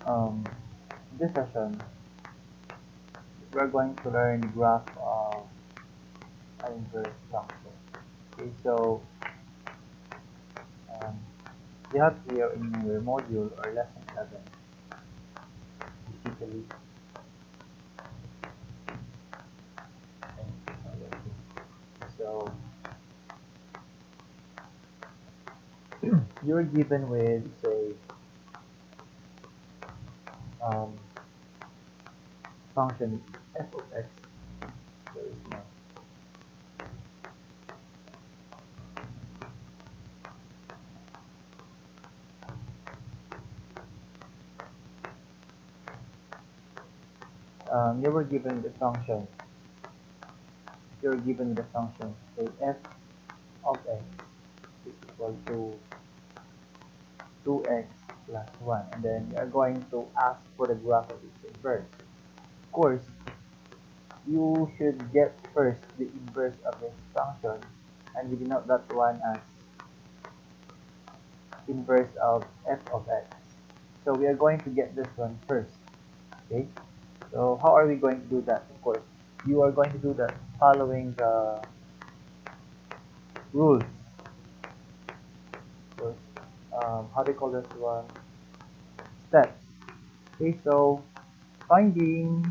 um, this session, we're going to learn the graph of an inverse function. Okay, so um, you have here in your module or lesson 11, basically, so you're given with, say, um, function f of x. There is no. You were given the function. You're given the function, say f of x is equal to 2x plus 1, and then you are going to ask for the graph of its inverse. Of course, you should get first the inverse of this function, and we denote that one as inverse of f of x. So we are going to get this one first. Okay, so how are we going to do that? Of course, you are going to do that following the rules. So, how do you call this one? Steps. Okay, so finding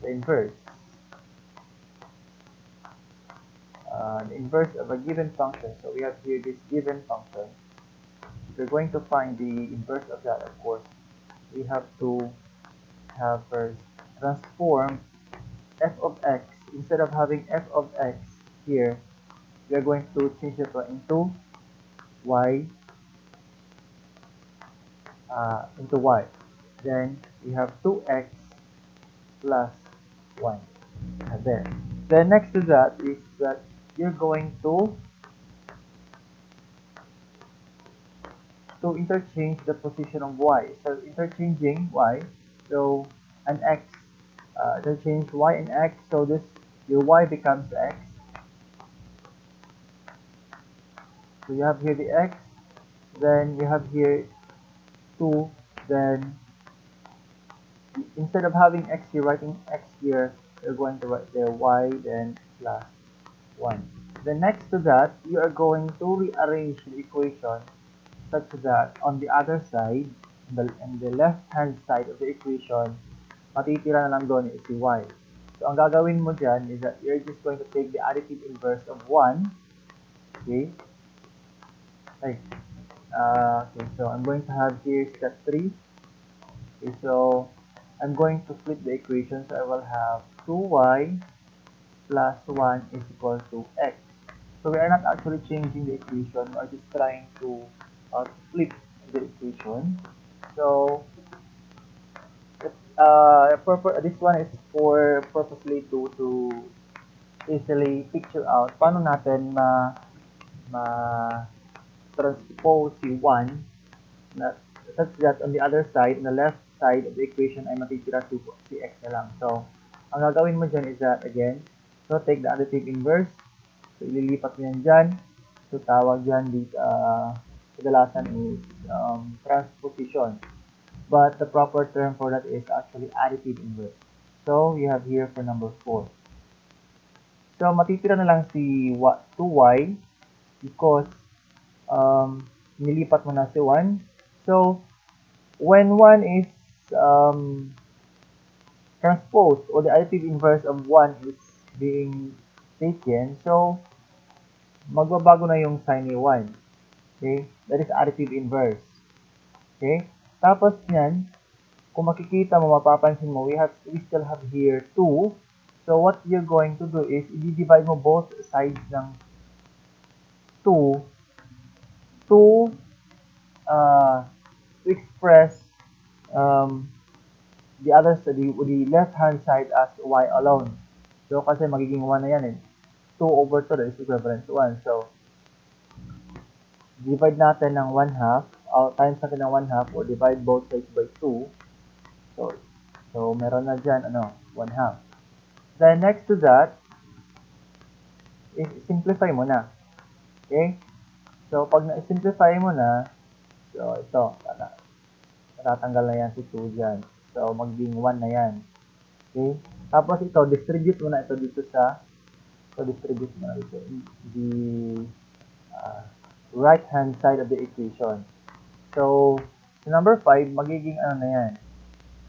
the inverse. The inverse of a given function. So we have here this given function. If we're going to find the inverse of that, of course, we have to have first transform f of x. Instead of having f of x here, we are going to change it into y, Then we have 2x plus 1. There. Then next to that is that you're going to interchange the position of y. So interchanging y, so an x, interchange y and x, so this your y becomes x. So you have here the x, then you have here 2, then instead of having x here, writing x here, you're going to write there y, then plus 1. Then next to that, you are going to rearrange the equation such that on the other side, on the left-hand side of the equation, matitira na lang doon is si y. So, ang gagawin mo dyan is that you're just going to take the additive inverse of 1. Okay? Okay, so I'm going to have here step 3. Okay, so I'm going to flip the equation. So I will have 2y plus 1 is equal to x. So we are not actually changing the equation. We are just trying to flip the equation. So this one is for purposely to easily picture out paano natin ma transpose si 1 na such that on the other side, on the left side of the equation ay matitira si x na lang. So ang gagawin mo dyan is that again, so take the additive inverse. So ililipat mo yan dyan. So tawag dyan dito, kadalasan is transposition. But the proper term for that is actually additive inverse. So you have here for number 4. So matitira na lang si 2y because nilipat mo na si 1. So when 1 is transposed or the additive inverse of 1 is being taken, so magbabago na yung sign ni 1. Okay? That is additive inverse. Okay? Tapos yan, kung makikita mo, mapapansin mo, we still have here 2. So what you're going to do is, i-divide mo both sides ng 2 to express the left hand side as y alone. So kasi magiging 1 na yan eh. 2 over 2 is equivalent to 1. So divide natin ng 1/2, times natin ng 1/2 or divide both sides by 2. So meron na dyan, 1/2. Then next to that, is simplify mo na. Okay? So, pag na-simplify mo na, so, ito, natatanggal na yan si 2 dyan. So, magiging 1 na yan. Okay? Tapos ito, distribute mo na ito dito sa, distribute mo na dito, the right-hand side of the equation. So, sa number 5, magiging ano na yan.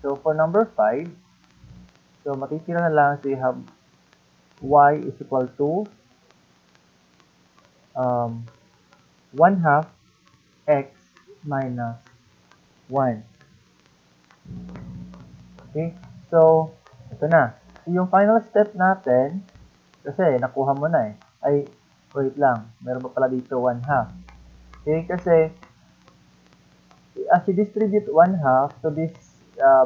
So, for number 5, so, matitira na lang, so you have y is equal to 1/2 x minus 1. Okay? So, ito na. So, yung final step natin, kasi nakuha mo na eh. Ay, wait lang. Meron pa pala dito 1/2. Okay? Kasi, as you distribute 1/2 to this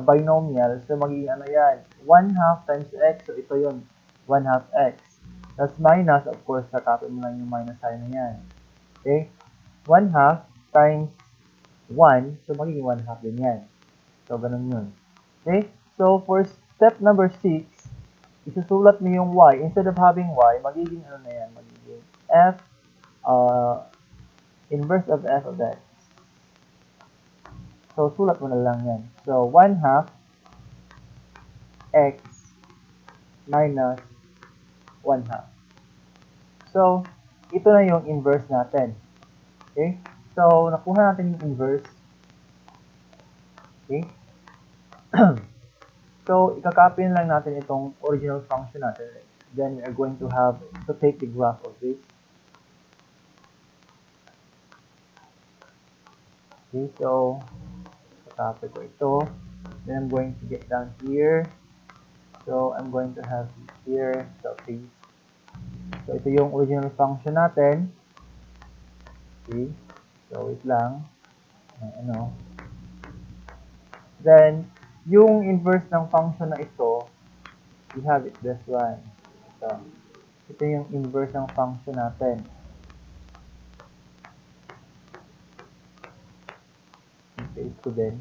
binomial, so magiging ano yan? 1/2 times x. So, ito yun. 1/2 x. That's minus, of course, kakapin mo lang yung minus sign na yan. Okay? 1/2 times 1. So, magiging 1/2 din yan. So, ganun yun. Okay? So, for step number 6, isusulat mo yung y. Instead of having y, magiging ano na yan? Magiging f, inverse of f of x. So, sulat mo na lang yan. So, 1/2 x minus 1/2. So, ito na yung inverse natin. Okay? So, nakuha natin yung inverse. Okay? So, ikakopy lang natin itong original function natin. Then, we are going to have to take the graph of this. Okay, so, ikakopy ko ito. Then, I'm going to get down here. So, I'm going to have here. So, please. So, ito yung original function natin. Okay. So, wait lang. Ano. Then, yung inverse ng function na ito, we have it this one. Ito yung inverse ng function natin. Okay, ito din.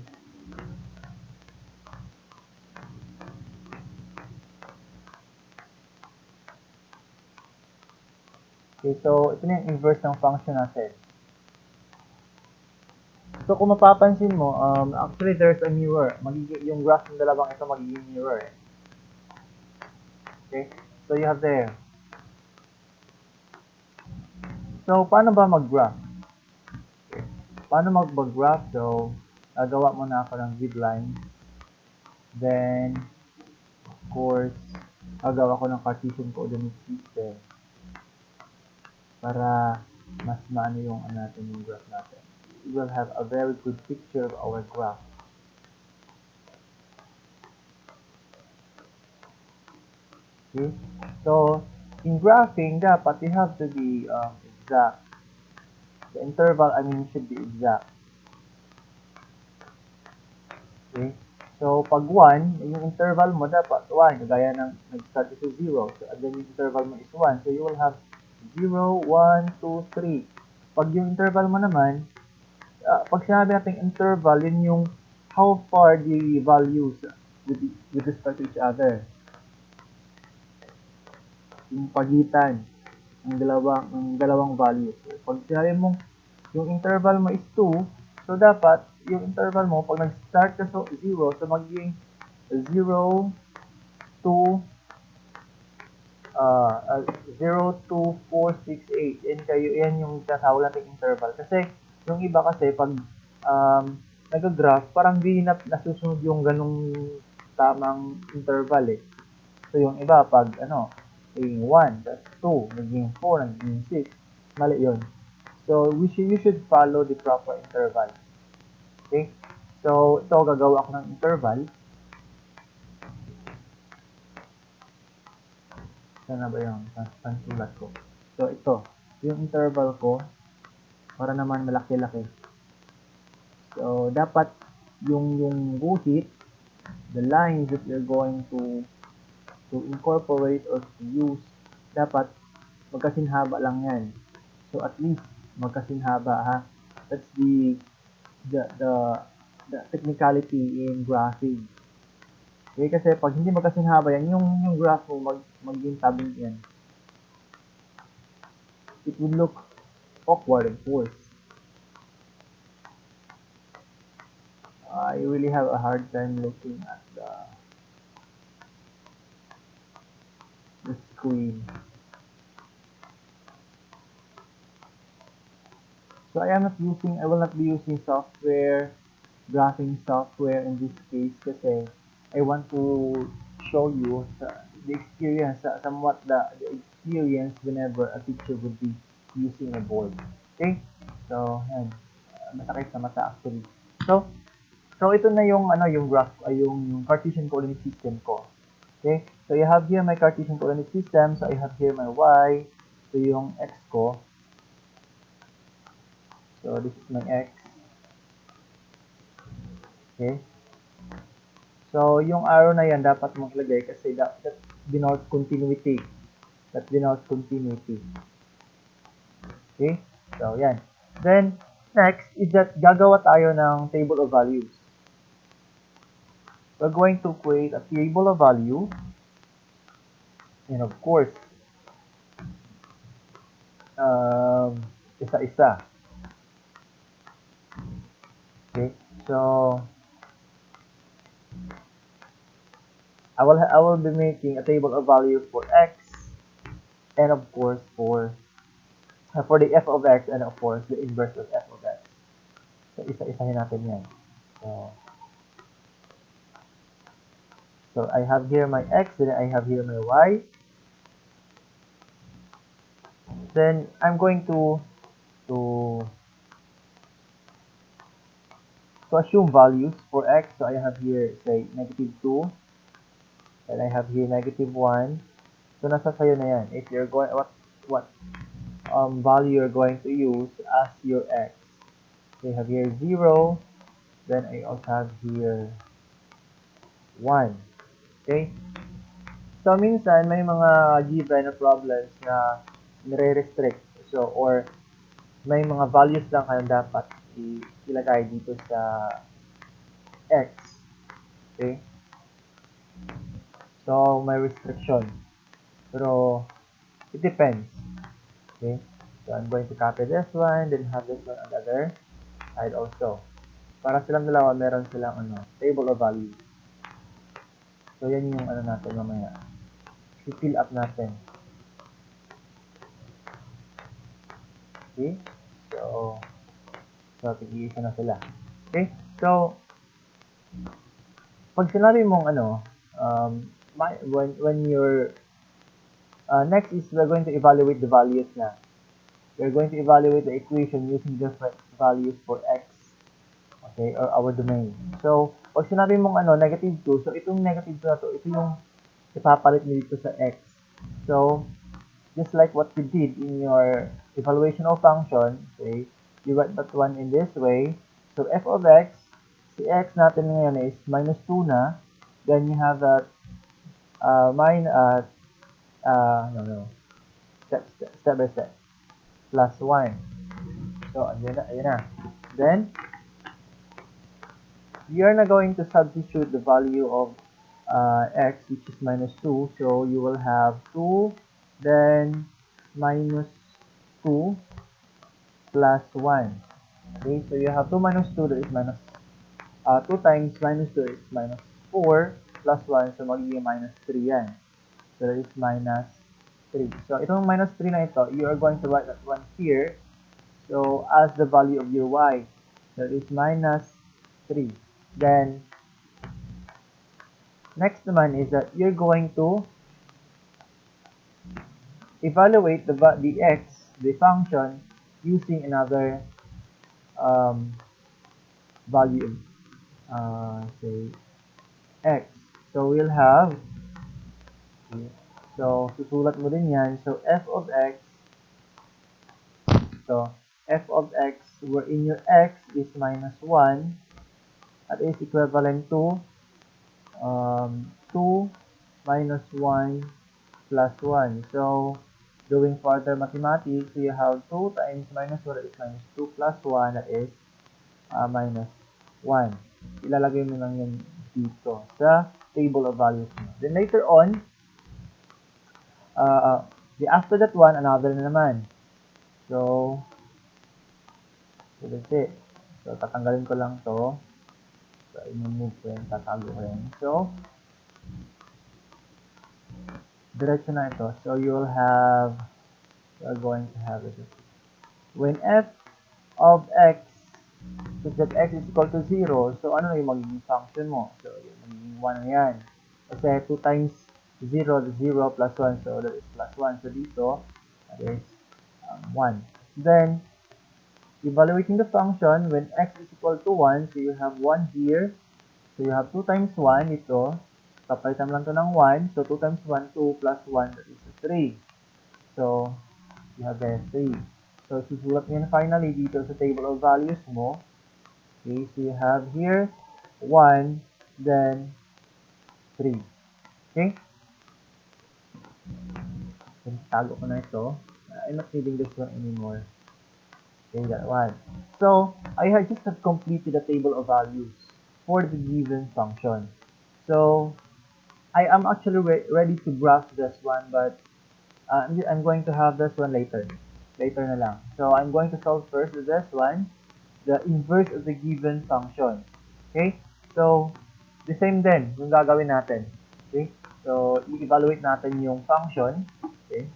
Okay, so ito na yung inverse ng function natin. So, kung mapapansin mo, actually there's a mirror. Magiging, yung graph ng dalawang ito magiging mirror. Okay? So, you have there. So, paano ba mag-graph? Okay. Paano mag-graph? So, gawa muna ako ng grid line. Then, of course, gawa ko ng Cartesian coordinate system para mas maano yung natin yung graph natin. We will have a very good picture of our graph. Okay? So, in graphing, dapat you have to be exact. The interval, should be exact. Okay? So, pag 1, yung interval mo dapat 1. Gaya ng nag-start ito 0. So, and then yung interval mo is 1. So, you will have 0, 1, 2, 3. Pag yung interval mo naman, pag sinabi natin interval, yun yung how far the values with respect to each other. Yung pagitan ng dalawang values. So, pag sinabi mo yung interval mo is 2, so dapat yung interval mo pag nag-start ka sa 0, so magiging 0 to 0, 2, 4, 6, 8. Yan yung tatawag natin interval. Kasi yung iba kasi pag nag-graph, parang di nasusunod yung ganung tamang interval eh. So yung iba pag naging 1, that's 2, naging 4, naging 6, mali yun. So you should follow the proper interval. Okay? So ito gagawa ako ng interval. Saan na ba yung pansulat ko? So ito, yung interval ko para naman malaki-laki. So dapat yung guhit, the lines that you're going to incorporate or to use, dapat magkasinhaba lang yan. So at least magkasinhaba ha. That's the technicality in graphing. Okay, kasi pag hindi magkasinhaba yan, yung graph mo magiging tabing yan. It would look awkward, of course. I really have a hard time looking at the screen. So I will not be using software, graphing software in this case kasi I want to show you the experience, somewhat the experience whenever a teacher would be using a board. Okay? So, yan. Masakit sa mata actually. So ito na yung yung graph, yung Cartesian coordinate system ko. Okay? So you have here my Cartesian coordinate system. So I have here my y. So yung x ko. So this is my x. Okay? So yung arrow na yan dapat mong ilagay kasi that denotes continuity. That denotes continuity. Okay? So yan. Then next is that gagawa tayo ng table of values. We're going to create a table of value, and of course, isa-isa. Okay, so I will be making a table of values for x, and of course for the f of x, and of course the inverse of f of x. So isa-isahin natin yan. So I have here my x, then I have here my y. Then I'm going to assume values for x. So I have here say -2, and I have here -1. So nasa sayo na yan. If you're going what value you're going to use as your x. So I have here 0. Then I also have here 1. Okay? So, minsan, may mga given na problems na nire-restrict. So, or may mga values lang kayo dapat ilagay dito sa x. Okay? So, may restriction. Pero, it depends. Okay? So, I'm going to copy this one, then have this one on the other side also. Para silang dalawa, meron silang table of values. So, yan yung natin mamaya. I-fill up natin. Okay? So, tig-iisa na sila. Okay? So, pag sinabi mong when you're, next is we're going to evaluate the values na. We're going to evaluate the equation using different values for x. Okay? Or our domain. So, pag sinabi mong -2, so itong -2 na to, ito yung ipapalit mo dito sa x. So, just like what we did in your evaluation of function, okay, you write that one in this way. So, f of x, si x natin ngayon is -2 na. Then you have that step by step, plus 1. So, ayan na. Then, you're now going to substitute the value of x, which is -2. So you will have 2, then -2 plus 1. Okay, so you have 2 minus 2, that is 2 times -2 is -4 plus 1, so magiging -3 yan. So that is -3. So itong -3 na ito, you are going to write that one here. So as the value of your y, that is -3. Then, next naman is that you're going to evaluate the x, the function, using another value, say x. So we'll have, so susulat mo din yan. So f of x, so f of x, wherein your x is -1, that is equivalent to 2 minus 1 plus 1. So, doing further mathematics, so you have 2 times -1, that is -2 plus 1, that is -1. Ilalagay mo lang yun dito sa table of values mo. Then later on, after that one, another na naman. So, So, that's it. So, tatanggalin ko lang to. So, i-move ko yan, tatago ko yan. So, diretso na ito. So, you're going to have it. When f of x such that x is equal to 0, so ano na yung magiging function mo? So, yung magiging 1 na yan. Kasi 2 times 0 is 0 plus 1, so that is plus 1. So, dito, that is 1. Then, evaluating the function when x is equal to 1, so you have 1 here. So, you have 2 times 1, ito. Papalitan lang to ng 1. So, 2 times 1, 2 plus 1, that is 3. So, you have there 3. So, susulat mo yan finally dito sa table of values mo. Okay, so you have here 1, then 3. Okay? So, tago ko na ito. I'm not needing this one anymore. Okay, that one. So, I just have completed the table of values for the given function. So, I am actually ready to graph this one, but I'm going to have this one later. Later na lang. So, I'm going to solve first with this one, the inverse of the given function. Okay? So, the same din yung gagawin natin. Okay? So, i-evaluate natin yung function. Okay?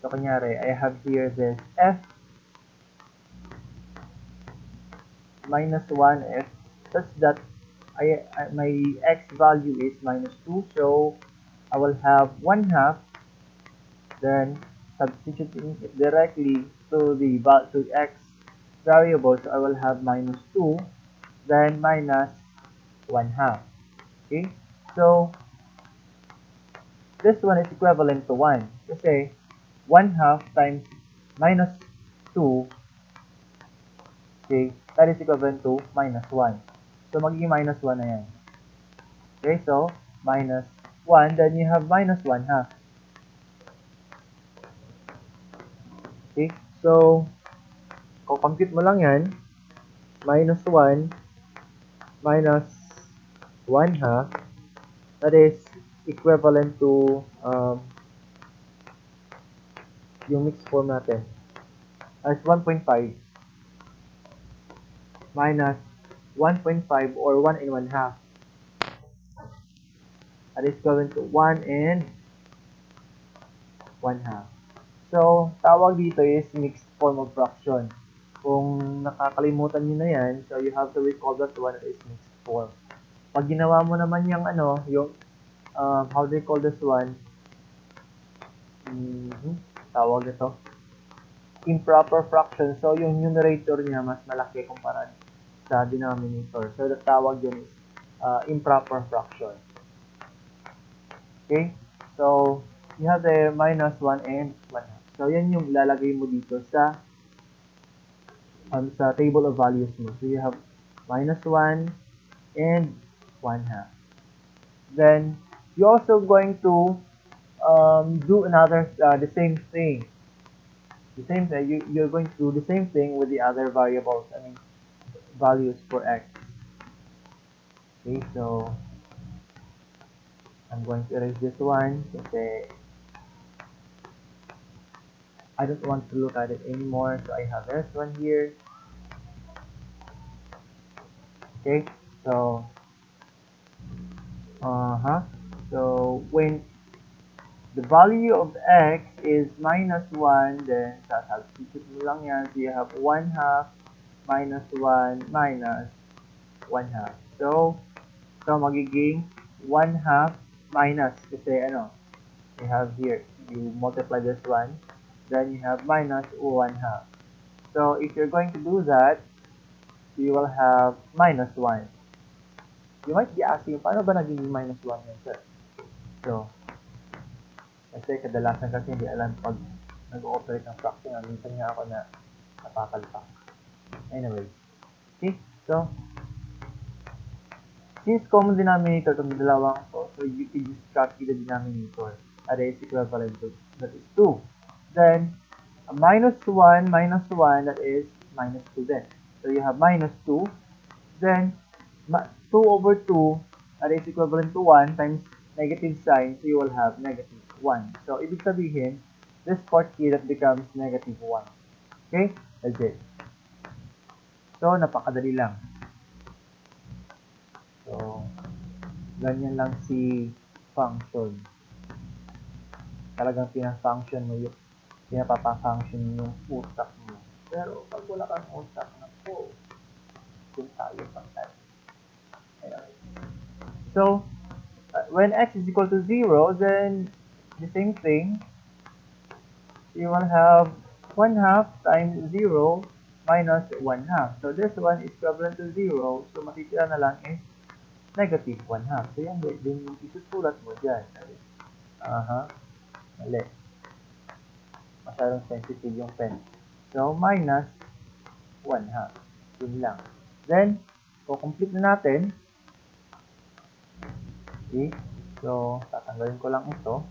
So, kunyari, I have here this f minus 1f such that my x value is minus 2. So, I will have 1 half, then substituting it directly to the x variable, so I will have minus 2, then minus 1 half. Okay? So, this one is equivalent to 1. Kasi, 1 half times minus 2, okay, that is equivalent to minus 1. So, magiging minus 1 na yan. Okay, so, minus 1, then you have minus 1 half. Okay, so, kung compute mo lang yan, minus 1 minus 1 half, that is equivalent to yung mixed form natin as 1.5 minus 1.5 or 1 and 1 half. That is equivalent to 1 and 1 half. So, tawag dito is mixed form of fraction. Kung nakakalimutan nyo na yan, so you have to recall that one is mixed form. Pag ginawa mo naman yung how do you call this one? Tawag ito. Improper fraction. So, yung numerator niya mas malaki kumpara sa denominator. So, the tawag yun is improper fraction. Okay? So, you have the minus 1 and 1 half. So, yan yung lalagay mo dito sa table of values mo. So, you have minus 1 and 1 half. Then, you're also going to do another, the same thing. The same thing, you're going to do the same thing with the other variables, values for x. Okay, so, I'm going to erase this one, kasi I don't want to look at it anymore, so I have this one here. Okay, so, so when the value of x is minus 1, then substitute mo lang yan. So, you have 1 half minus 1 minus 1 half. So magiging 1 half minus, kasi you have here, you multiply this one, then you have minus 1 half. So, if you're going to do that, you will have minus 1. You might be asking, paano ba naging minus 1 yan, sir? So, kasi kadalasan kasi hindi alam pag nag-ooperate ng fraction. Minsan nga ako na napakalpak. Anyway. Okay? So, since common denominator itong dalawang to, so you can just copy the denominator. That is equivalent to, that is 2. Then, minus 1, that is minus 2 then. So, you have minus 2. Then, 2 over 2, that is equivalent to 1 times negative sign, so you will have negative 1. So, ibig sabihin, this part here that becomes negative 1. Okay? That's it. So, napakadali lang. So, ganyan lang si function. Talagang pina-function mo yung pinapapa-function yung utak mo. Pero pag wala kang utak na po, dun tayo pang anyway. So, when x is equal to 0, then the same thing, you will have 1/2 times 0 minus 1/2. So, this one is equivalent to 0. So, matitira na lang is negative 1/2. So, yan din yung isusulat mo dyan. Mali. Masyadong sensitive yung pen. So, minus 1/2. Yun lang. Then, complete na natin. Okay. So, tatanggalin ko lang ito.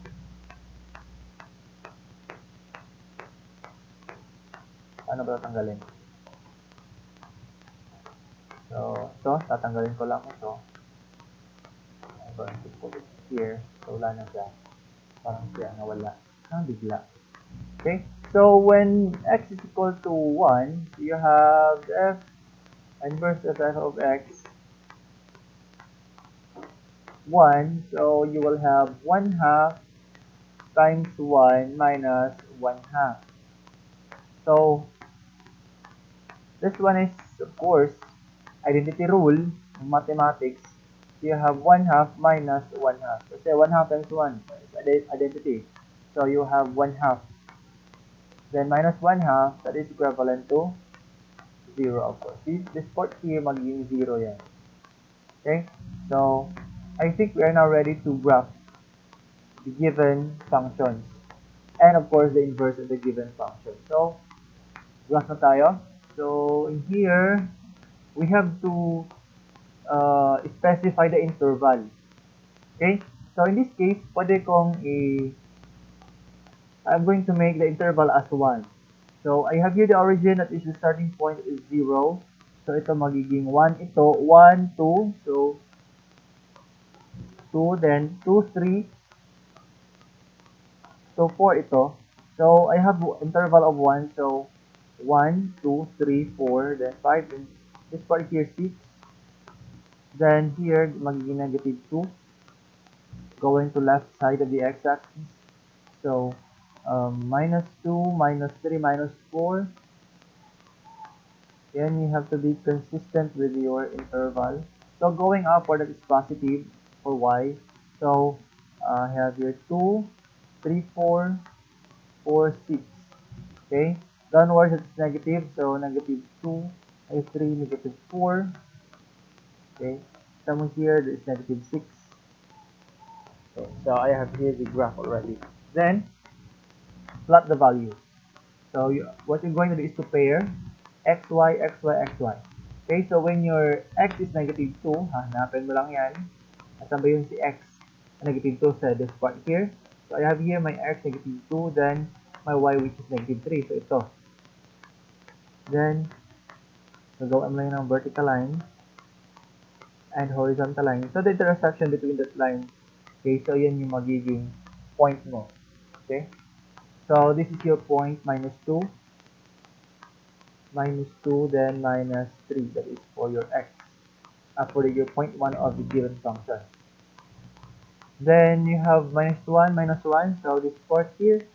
Ano ba tatanggalin? So, ito, tatanggalin ko lang ito. I'm going to put it here. So, wala na siya. Parang siya nawala. Bigla. Okay? So, when x is equal to 1, you have f inverse of f of x 1. So, you will have 1/2 times 1 minus 1/2. So, this one is, of course, identity rule in mathematics. So you have 1/2 minus 1/2. Let's say 1/2 times 1 is identity. So you have 1/2. Then minus 1/2, that is equivalent to 0, of course. This part here magiging 0 yan. Okay? So, I think we are now ready to graph the given functions. And of course, the inverse of the given function. So, graph na tayo. So, in here, we have to specify the interval. Okay? So, in this case, pwede kong I'm going to make the interval as 1. So, I have here the origin, that is the starting point is 0. So, ito magiging 1 ito. 1, 2. So, 2, then 2, 3. So, 4 ito. So, I have interval of 1. So, 1, 2, 3, 4, then 5, and this part here 6. Then here, magiging negative 2, going to left side of the x-axis. So, minus 2, minus 3, minus 4. Then you have to be consistent with your interval. So, going upward, that is positive for y. So, I have here 2, 3, 4, 4, 6. Okay? Downwards, it's negative. So, negative 2, 3, negative 4. Okay? Somewhere here, there is negative 6. Okay, so I have here the graph already. Then, plot the values. So, what you're going to do is to pair x, y, x, y, x, y. Okay, so when your x is negative 2, hanapin mo lang yan. Asan ba yun si x? Negative 2 sa this part here. So, I have here my x negative 2, then my y which is negative 3. So, ito. Then, nagawa mo lang ng vertical line and horizontal line. So, the intersection between that line. Okay, so yan yung magiging point mo. Okay? So, this is your point, minus 2. Minus 2, then minus 3. That is for your x. For your point 1 of the given function. Then, you have minus 1, minus 1. So, this part here.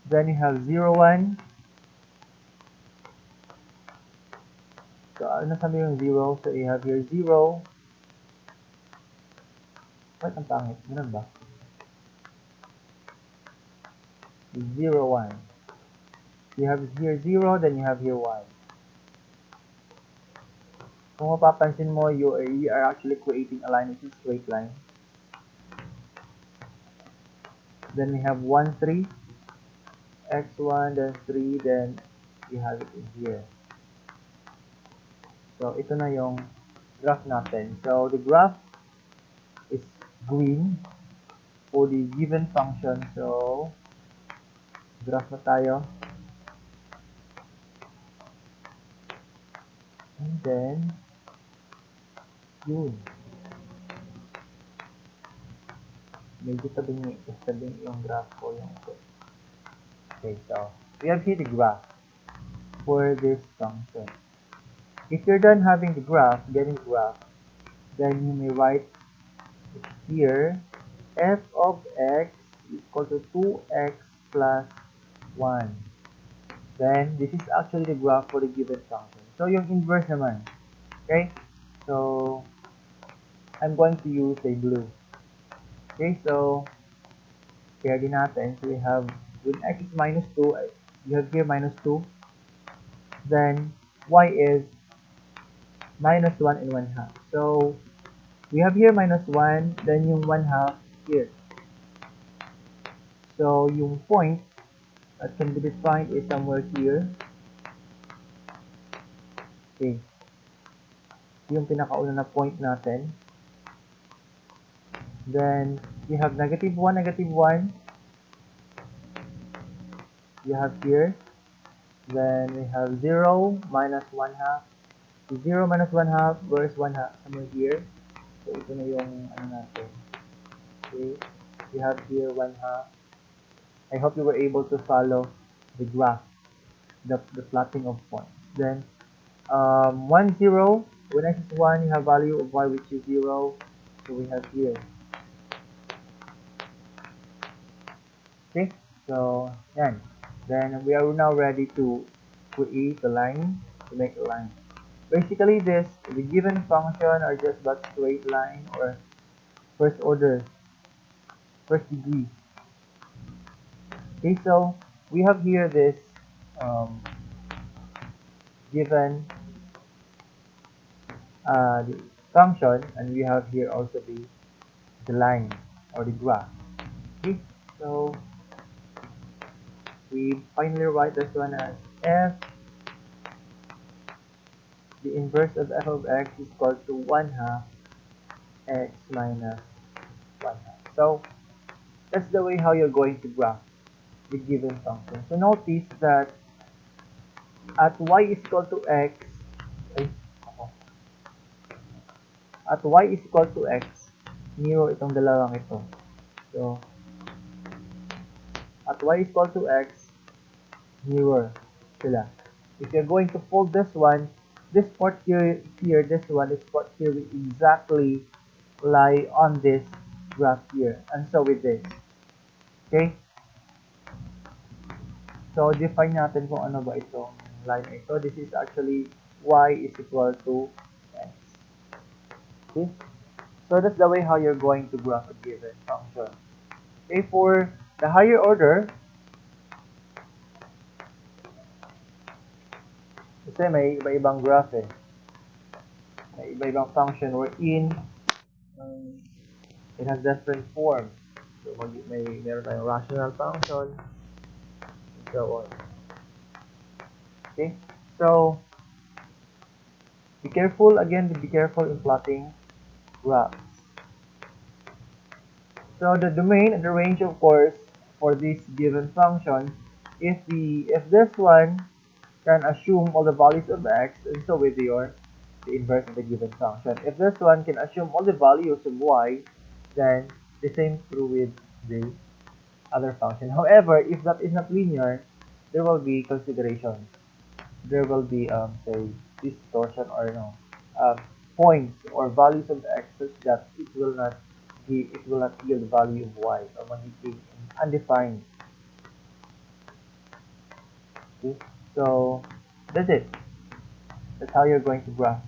Then, you have 0, 1. So, ano sabi yung 0? So, you have here 0. Ba't ang pangit? Ganun ba? 0, 1. You have here 0, then you have here 1. Kung mapapansin mo, you are actually creating a line which is straight line. Then we have 1, 3. x1, then 3, then you have it in here. So, ito na yung graph natin. So, the graph is green for the given function. So, graph na tayo. And then, yun. Medyo tabing yung graph ko yung ito. Okay, so, we have here the graph for this function. If you're done having the graph, getting the graph, then you may write here f of x is equal to 2x plus 1. Then, this is actually the graph for the given function. So, yung inverse naman. Okay? So, I'm going to use a blue. Okay, so, kaya din natin. So, we have, when x is minus 2, you have here minus 2. Then, y is minus 1 and 1 half. So, we have here minus 1, then yung 1 half here. So, yung point that can be defined is somewhere here. Okay. Yung pinakauna na point natin. Then, you have negative 1, negative 1. You have here. Then, we have 0, minus 1 half. 0 minus 1 half, where's 1 half? Somewhere here. So, ito na yung ano natin. Okay. You have here 1 half. I hope you were able to follow the graph, the plotting of points. Then, 1, 0. When x is 1, you have value of y which is 0. So, we have here. Okay. So, yan. Then, we are now ready to create a line, to make a line. Basically, the given function are just but straight line or first order, first degree. Okay, so we have here this given the function, and we have here also the line or the graph. Okay, so we finally write this one as f. The inverse of f of x is equal to 1 half x minus 1 half. So that's the way how you're going to graph the given function. So notice that at y is equal to x, at y is equal to x, mirror itong dalawang ito. So, at y is equal to x, mirror sila. If you're going to fold this one, this part here, this one, this part here will exactly lie on this graph here. And so with this. Okay? So, define natin kung ano ba itong line ito. This is actually y is equal to x. Okay? So, that's the way how you're going to graph a given function. Okay, for the higher order, kasi may iba-ibang graph eh. May iba-ibang function wherein it has different forms. So, meron tayong rational function, and so on. Okay? So, be careful, again, be careful in plotting graphs. So, the domain and the range, of course, for this given function, if this one can assume all the values of x, and so with the inverse of the given function. If this one can assume all the values of y, then the same true with the other function. However, if that is not linear, there will be considerations. There will be say distortion or points or values of x such that it will not yield the value of y or magiging undefined. Okay? So that's it. That's how you're going to graph